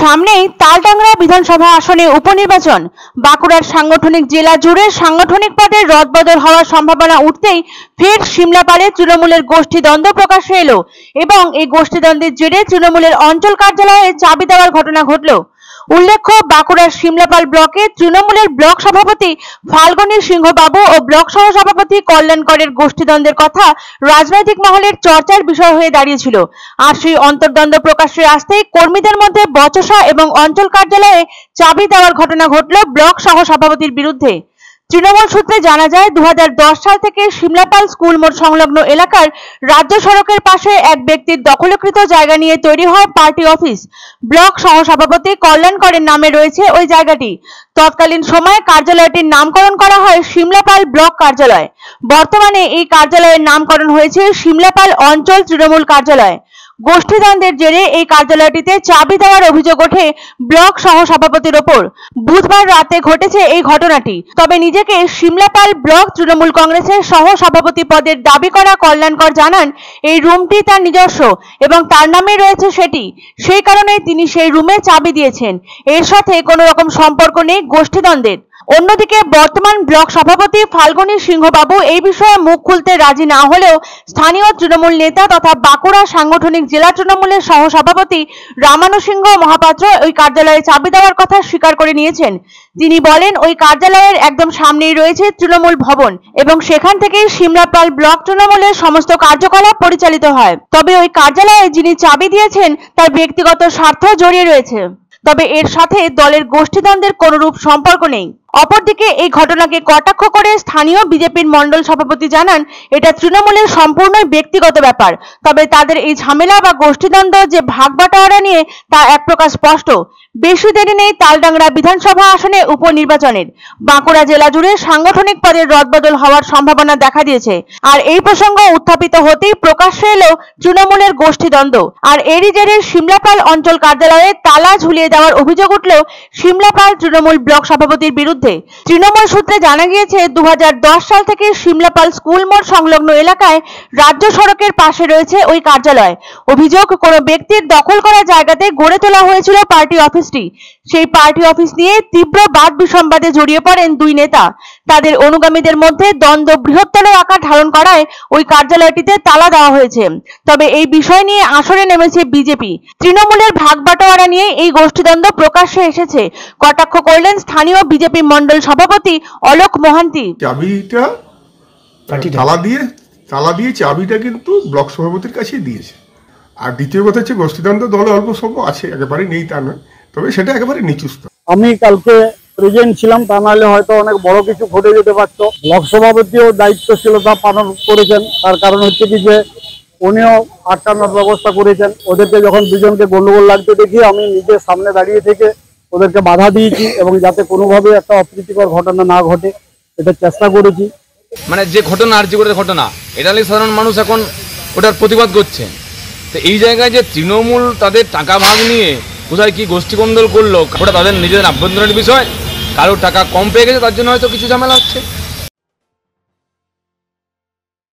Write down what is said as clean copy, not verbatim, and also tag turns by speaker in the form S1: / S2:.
S1: সামনেই তালডাংরা বিধানসভা আসনে উপনির্বাচন। বাঁকুড়ার সাংগঠনিক জেলা জুড়ে সাংগঠনিক পদে রদবদল হওয়ার সম্ভাবনা উঠতেই ফের সিমলাপালে তৃণমূলের গোষ্ঠী দ্বন্দ্ব প্রকাশ্যে এলো এবং এই গোষ্ঠী দ্বন্দ্বের জেরে তৃণমূলের অঞ্চল কার্যালয়ে চাবি দেওয়ার ঘটনা ঘটল। উল্লেখ্য, বাঁকুড়ার সিমলাপাল ব্লকে তৃণমূলের ব্লক সভাপতি ফাল্গুনী সিংহ বাবু ও ব্লক সহ সভাপতি কল্যাণ করের গোষ্ঠীদ্বন্দ্বের কথা রাজনৈতিক মহলের চর্চার বিষয় হয়ে দাঁড়িয়েছিল। আর সেই অন্তর্দ্বন্দ্ব প্রকাশ্যে আসতেই কর্মীদের মধ্যে বচসা এবং অঞ্চল কার্যালয়ে চাবি দেওয়ার ঘটনা ঘটল ব্লক সহ সভাপতির বিরুদ্ধে। তৃণমূল সূত্রে জানা যায়, 2010 সাল থেকে সিমলাপাল স্কুল মোড় সংলগ্ন এলাকার রাজ্য সড়কের পাশে এক ব্যক্তির দখলকৃত জায়গা নিয়ে তৈরি হয় পার্টি অফিস। ব্লক সহ সভাপতি কল্যাণ করের নামে রয়েছে ওই জায়গাটি। তৎকালীন সময়ে কার্যালয়টির নামকরণ করা হয় সিমলাপাল ব্লক কার্যালয়। বর্তমানে এই কার্যালয়ের নামকরণ হয়েছে সিমলাপাল অঞ্চল তৃণমূল কার্যালয়। গোষ্ঠীদ্বন্দ্বের জেরে এই কার্যালয়টিতে চাবি দেওয়ার অভিযোগ ওঠে ব্লক সহ সভাপতির ওপর। বুধবার রাতে ঘটেছে এই ঘটনাটি। তবে নিজেকে সিমলাপাল ব্লক তৃণমূল কংগ্রেসের সহ সভাপতি পদের দাবি করা কল্যাণকর জানান, এই রুমটি তার নিজস্ব এবং তার নামে রয়েছে সেটি, সেই কারণেই তিনি সেই রুমে চাবি দিয়েছেন। এর সাথে কোনো রকম সম্পর্ক নেই গোষ্ঠীদ্বন্দ্বের। অন্যদিকে বর্তমান ব্লক সভাপতি ফাল্গুনী সিংহ বাবু এই বিষয়ে মুখ খুলতে রাজি না হলেও স্থানীয় তৃণমূল নেতা তথা বাঁকুড়া সাংগঠনিক জেলা তৃণমূলের সহ সভাপতি রামানু সিংহ মহাপাত্র ওই কার্যালয়ে চাবি দেওয়ার কথা স্বীকার করে নিয়েছেন। তিনি বলেন, ওই কার্যালয়ের একদম সামনেই রয়েছে তৃণমূল ভবন এবং সেখান থেকেই সিমলাপাল ব্লক তৃণমূলের সমস্ত কার্যকলাপ পরিচালিত হয়। তবে ওই কার্যালয়ে যিনি চাবি দিয়েছেন তার ব্যক্তিগত স্বার্থ জড়িয়ে রয়েছে। তবে এর সাথে দলের গোষ্ঠীদ্বন্দ্বের কোনরূপ সম্পর্ক নেই। অপরদিকে এই ঘটনাকে কটাক্ষ করে স্থানীয় বিজেপির মণ্ডল সভাপতি জানান, এটা তৃণমূলের সম্পূর্ণই ব্যক্তিগত ব্যাপার। তবে তাদের এই ঝামেলা বা গোষ্ঠীদ্বন্দ্ব যে ভাগবাটোয়ারা নিয়ে তা এক প্রকার স্পষ্ট। বেশি দেরি নেই তালডাংরা বিধানসভা আসনে উপনির্বাচনের। বাঁকুড়া জেলা জুড়ে সাংগঠনিক পদের রদবদল হওয়ার সম্ভাবনা দেখা দিয়েছে। আর এই প্রসঙ্গ উত্থাপিত হতেই প্রকাশ্যে এলো তৃণমূলের গোষ্ঠীদ্বন্দ্ব। আর এরই জেরে সিমলাপাল অঞ্চল কার্যালয়ে তালা ঝুলিয়ে দেওয়ার অভিযোগ উঠলেও সিমলাপাল তৃণমূল ব্লক সভাপতির বিরুদ্ধে। তৃণমূল সূত্রে জানা গিয়েছে, 2010 সাল থেকে সিমলাপাল স্কুল মোড় সংলগ্ন এলাকায় রাজ্য সড়কের পাশে রয়েছে ওই কার্যালয়। অভিযোগ, কোনো ব্যক্তির দখল করা জায়গাতে গড়ে তোলা হয়েছিল পার্টি অফিসটি। সেই পার্টি অফিস নিয়ে তীব্র বাদ বিসম্বাদে জড়িয়ে পড়েন দুই নেতা। তাদের অনুগামীদের মধ্যে দ্বন্দ্ব বৃহত্তর আকার ধারণ করায় ওই কার্যালয়টিতে তালা দেওয়া হয়েছে। তবে এই বিষয় নিয়ে আসরে নেমেছে বিজেপি। তৃণমূলের ভাগবাটোয়ারা নিয়ে এই গোষ্ঠীদ্বন্দ্ব প্রকাশ্যে এসেছে, কটাক্ষ করলেন স্থানীয় বিজেপি মণ্ডল সভাপতি অলোক মোহান্তি।
S2: চাবিটা তালা দিয়ে চাবিটা কিন্তু ব্লক সভাপতির কাছেই দিয়েছে। আর দ্বিতীয় কথা হচ্ছে, গোষ্ঠীদ্বন্দ্ব দলে অল্প স্বল্প আছে, একেবারে নেই তা নয়, তবে সেটা একেবারে নিচু স্তর।
S3: আমি কালকে প্রেজেন্ট ছিলাম, তা নাহলে হয়তো অনেক বড় কিছু ঘটে যেতে পারত। ব্লক সভাপতিও দায়িত্বশীলতা পালন করেছেন। তার কারণ হচ্ছে কি যে উনিও আটকানোর ব্যবস্থা করেছেন। ওদেরকে যখন দুজনকে গন্ডগোল লাগতে দেখি, আমি নিজের সামনে দাঁড়িয়ে থেকে ওদেরকে বাধা দিয়েছি এবং যাতে কোনোভাবে একটা অপ্রীতিকর ঘটনা না ঘটে এটা চেষ্টা করেছি।
S4: মানে যে ঘটনা আরজিকরের ঘটনা, এটা নিয়ে সাধারণ মানুষ এখন ওটার প্রতিবাদ করছে। তো এই জায়গায় যে তৃণমূল তাদের টাকা ভাগ নিয়ে কোথায় কি গোষ্ঠীকন্দল করলো, ওটা তাদের নিজেদের আভ্যন্তরীণ বিষয়। কারোর টাকা কম পেয়ে গেছে, তার জন্য হয়তো কিছু ঝামেলা হচ্ছে।